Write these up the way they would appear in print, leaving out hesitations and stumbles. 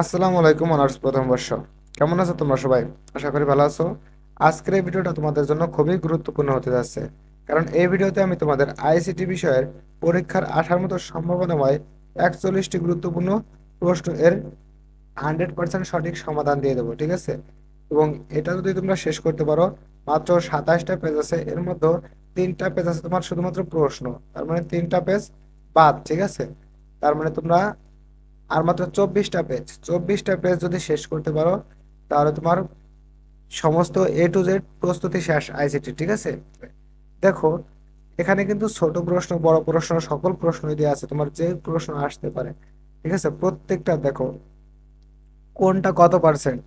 আসসালামু আলাইকুম অনার্স প্রথম বর্ষ। কেমন আছো তোমরা সবাই? আশা করি ভালো আছো। আজকের এই ভিডিওটা তোমাদের জন্য খুবই গুরুত্বপূর্ণ হতে যাচ্ছে, কারণ এই ভিডিওতে আমি তোমাদের আইসিটি বিষয়ের পরীক্ষার আসার মতো সম্ভাবনাময় 41টি গুরুত্বপূর্ণ প্রশ্ন এর 100% সঠিক সমাধান দিয়ে দেবো, ঠিক আছে? এবং এটা যদি তোমরা শেষ করতে পারো, মাত্র 27টা পেজ আছে, এর মধ্যে 3টা পেজ আছে তোমার শুধুমাত্র প্রশ্ন, তার মানে 3টা পেজ বাদ, ঠিক আছে? তার মানে তোমরা আর মাত্র 24টা পেজ যদি শেষ করতে পারো, তাহলে তোমার সমস্ত A to Z প্রস্তুতি শেষ আইসিটি, ঠিক আছে? দেখো, এখানে কিন্তু ছোট প্রশ্ন বড় প্রশ্ন সকল প্রশ্নই দেওয়া আছে, তোমার যে প্রশ্ন আসতে পারে, ঠিক আছে? প্রত্যেকটা দেখো কোনটা কত পার্সেন্ট।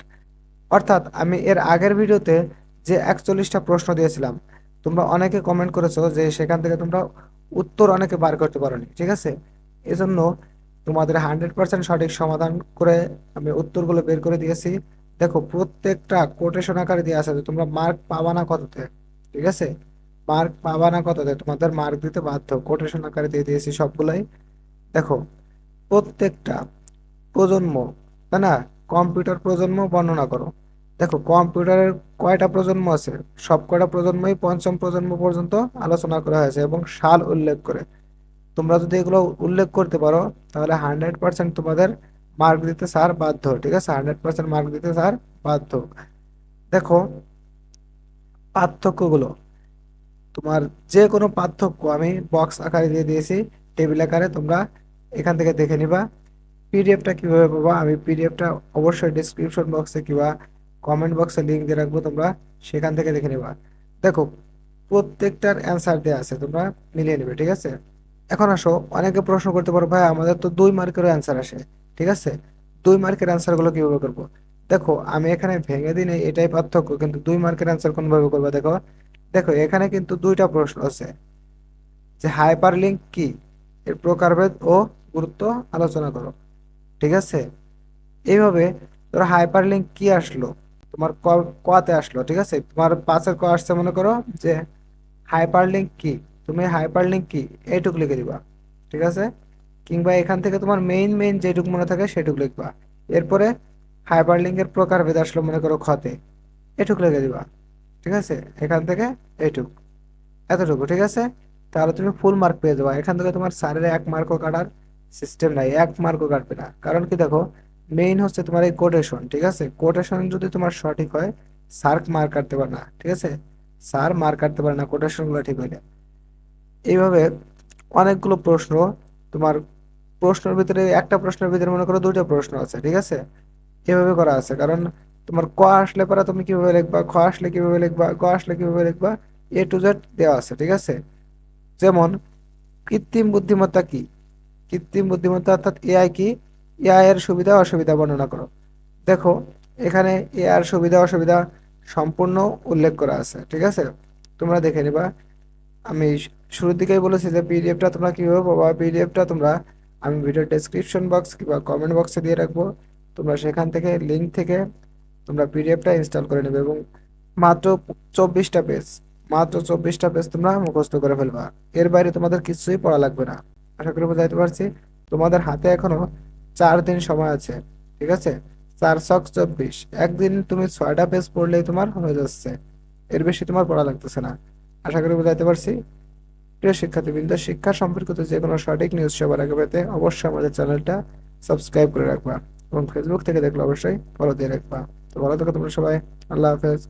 অর্থাৎ আমি এর আগের ভিডিওতে যে 41টা প্রশ্ন দিয়েছিলাম, তোমরা অনেকে কমেন্ট করেছো যে সেখান থেকে তোমরা উত্তর অনেকে বার করতে পারোনি, ঠিক আছে? এজন্য তোমাদের 100% সঠিক সমাধান করে আমি উত্তরগুলো বের করে দিয়েছি। দেখো, প্রত্যেকটা কোটেশন আকারে দেওয়া আছে যে তোমরা মার্ক পাবা না কততে, ঠিক আছে? মার্ক পাবা না কততে, তোমাদের মার্ক দিতে বাধ্য, কোটেশন আকারে দিয়ে দিয়েছি সবগুলাই। দেখো, প্রত্যেকটা প্রজন্ম, তাই না? কম্পিউটার প্রজন্ম বর্ণনা করো। দেখো, কম্পিউটারের কয়টা প্রজন্ম আছে? সব কয়টা প্রজন্মই পঞ্চম প্রজন্ম পর্যন্ত আলোচনা করা হয়েছে এবং সাল উল্লেখ করে। তোমরা যদি এগুলো উল্লেখ করতে পারো, তাহলে 100% তোমাদের মার্ক দিতে স্যার বাধ্য, ঠিক আছে? 100% মার্ক দিতে স্যার বাধ্য। দেখো, পার্থক্যগুলো, তোমার যে কোনো পার্থক্য আমি বক্স আকারে দিয়ে দিয়েছি, টেবিল আকারে, তোমরা এখান থেকে দেখে নিবা। পিডিএফটা কিভাবে পাবা? আমি পিডিএফটা অবশ্যই ডিসক্রিপশন বক্সে কিংবা কমেন্ট বক্সে লিংক দিয়ে রাখবো, তোমরা সেখান থেকে দেখে নিবা। দেখো, প্রত্যেকটার অ্যান্সার দেওয়া আছে, তোমরা মিলিয়ে নেবে, ঠিক আছে? এখন আসো, অনেকে প্রশ্ন করতে পারো, ভাই আমাদের তো 2 মার্কেরও অ্যান্সার আসে, ঠিক আছে? 2 মার্কের অ্যান্সার গুলো কিভাবে করবো? দেখো, আমি এখানে ভেঙে দিই নাই, এটাই পার্থক্য, কিন্তু 2 মার্কের অ্যান্সার কোন ভাবে করবো দেখো। দেখো, এখানে কিন্তু দুইটা প্রশ্ন আছে, যে হাইপারলিংক কি, এর প্রকারভেদ ও গুরুত্ব আলোচনা করো, ঠিক আছে? এইভাবে ধরো হাইপারলিংক কি আসলো, তোমার কতে আসলো, ঠিক আছে? তোমার পাঁচের ক আসছে, মনে করো যে হাইপারলিংক কি, তুমি হাইপারলিংক কি এইটুকু লিখে দিবা, ঠিক আছে? কিংবা এখান থেকে তোমার মেইন মেইন যেটুকু মনে থাকে সেটুকু লিখবা। এরপরে হাইপারলিংকের প্রকারভেদ আসলো, মনে করো খতে, এটুকু লিখে দিবা, ঠিক আছে? এখান থেকে এইটুকু, এতটুকু, ঠিক আছে? তাহলে তুমি ফুল মার্ক পেয়ে যাবে। এখান থেকে তোমার স্যারের 1 মার্কও কাটার সিস্টেম নাই, 1 মার্কও কাটবে না। কারণ কি, দেখো, মেইন হচ্ছে তোমার এই কোটেশন, ঠিক আছে? কোটেশন যদি তোমার সঠিক হয়, স্যার মার্ক কাটতে পারে না, ঠিক আছে? স্যার মার্ক কাটতে পারে না কোটেশন গুলো ঠিক হইলে। এইভাবে অনেকগুলো প্রশ্ন, তোমার প্রশ্নের ভিতরে একটা প্রশ্নের ভিতরে মনে করো দুইটা প্রশ্ন আছে, ঠিক আছে? এভাবে করা আছে, কারণ তোমার ক আসলে পরে তুমি কিভাবে লিখবা, খ আসলে কিভাবে লিখবা, গ আসলে কিভাবে লিখবা, A to Z দেওয়া আছে, ঠিক আছে? যেমন কৃত্রিম বুদ্ধিমত্তা কি, কৃত্রিম বুদ্ধিমত্তা অর্থাৎ এআই কি, এআই এর সুবিধা অসুবিধা বর্ণনা করো। দেখো, এখানে এআই এর সুবিধা অসুবিধা সম্পূর্ণ উল্লেখ করা আছে, ঠিক আছে? তোমরা দেখে নিবা। আমি শুরুর দিকেই বলেছি যে পিডিএফটা তোমরা কিভাবে পাবা। পিডিএফটা তোমরা, আমি ভিডিও ডেসক্রিপশন বক্স কিংবা কমেন্ট বক্সে দিয়ে রাখবো, তোমরা সেখান থেকে লিঙ্ক থেকে তোমরা পিডিএফটা ইনস্টল করে নেবে এবং মাত্র 24টা পেজ, মাত্র 24টা পেজ তোমরা মুখস্থ করে ফেলবা। এর বাইরে তোমাদের কিছুই পড়া লাগবে না। আশা করি বুঝাইতে পারছি। তোমাদের হাতে এখনো 4 দিন সময় আছে, ঠিক আছে? 4 ছক 24, একদিন তুমি 6টা পেজ পড়লেই তোমার হয়ে যাচ্ছে, এর বেশি তোমার পড়া লাগতেছে না। আশা করি বুঝাইতে পারছি। প্রিয় শিক্ষার্থীবৃন্দ, শিক্ষা সম্পর্কিত যে কোনো সঠিক নিউজ সবার আগে পেতে অবশ্যই আমাদের চ্যানেলটা সাবস্ক্রাইব করে রাখবা এবং ফেসবুক থেকে দেখলে অবশ্যই ফলো দিয়ে রাখবা। তো ভালো থেকো তোমরা সবাই। আল্লাহ হাফেজ।